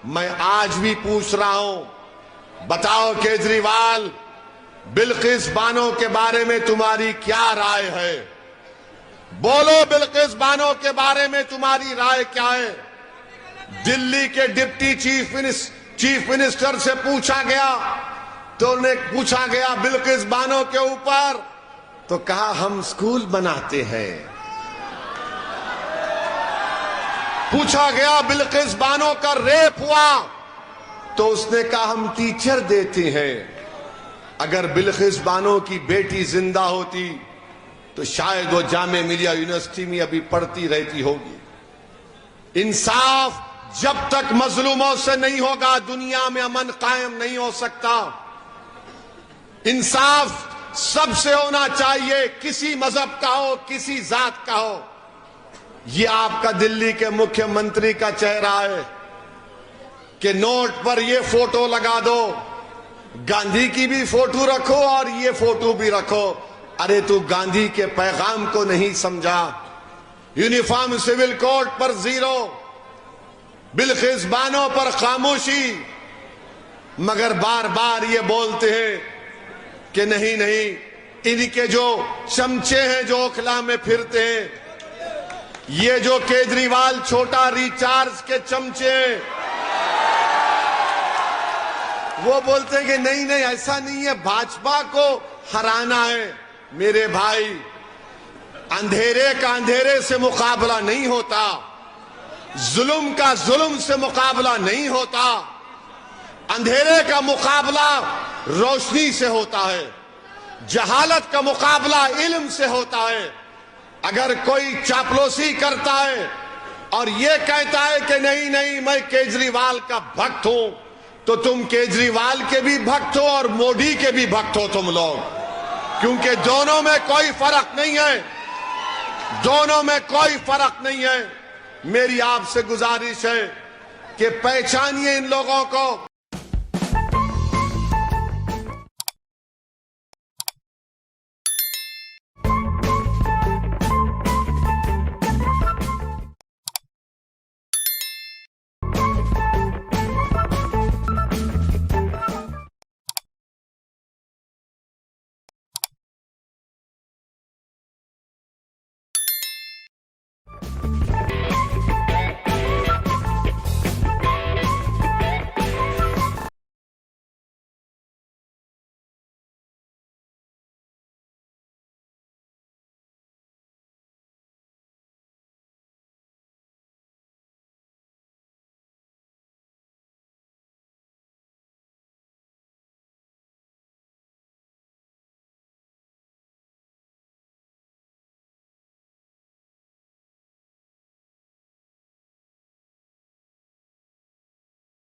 मैं आज भी पूछ रहा हूं, बताओ केजरीवाल, बिल्किस बानो के बारे में तुम्हारी क्या राय है? बोलो, बिल्किस बानो के बारे में तुम्हारी राय क्या है? दिल्ली के डिप्टी चीफ मिनिस्टर से पूछा गया तो उन्हें पूछा गया बिल्किस बानो के ऊपर, तो कहा हम स्कूल बनाते हैं। पूछा गया बिल्किस बानो का रेप हुआ तो उसने कहा हम टीचर देते हैं। अगर बिल्किस बानो की बेटी जिंदा होती तो शायद वो जामे मिलिया यूनिवर्सिटी में अभी पढ़ती रहती होगी। इंसाफ जब तक मजलूमों से नहीं होगा, दुनिया में अमन कायम नहीं हो सकता। इंसाफ सबसे होना चाहिए, किसी मजहब का हो, किसी जात का हो। ये आपका दिल्ली के मुख्यमंत्री का चेहरा है कि नोट पर ये फोटो लगा दो, गांधी की भी फोटो रखो और ये फोटो भी रखो। अरे तू गांधी के पैगाम को नहीं समझा। यूनिफॉर्म सिविल कोड पर जीरो, बिल्किस बानो पर खामोशी, मगर बार बार ये बोलते हैं कि नहीं नहीं, इनके जो चमचे हैं जो ओखला में फिरते हैं, ये जो केजरीवाल छोटा रिचार्ज के चमचे, वो बोलते हैं कि नहीं नहीं ऐसा नहीं है, भाजपा को हराना है। मेरे भाई, अंधेरे का अंधेरे से मुकाबला नहीं होता, जुल्म का जुल्म से मुकाबला नहीं होता, अंधेरे का मुकाबला रोशनी से होता है, जहालत का मुकाबला इल्म से होता है। अगर कोई चापलूसी करता है और ये कहता है कि नहीं नहीं मैं केजरीवाल का भक्त हूं, तो तुम केजरीवाल के भी भक्त हो और मोदी के भी भक्त हो तुम लोग, क्योंकि दोनों में कोई फर्क नहीं है, दोनों में कोई फर्क नहीं है। मेरी आपसे गुजारिश है कि पहचानिए इन लोगों को।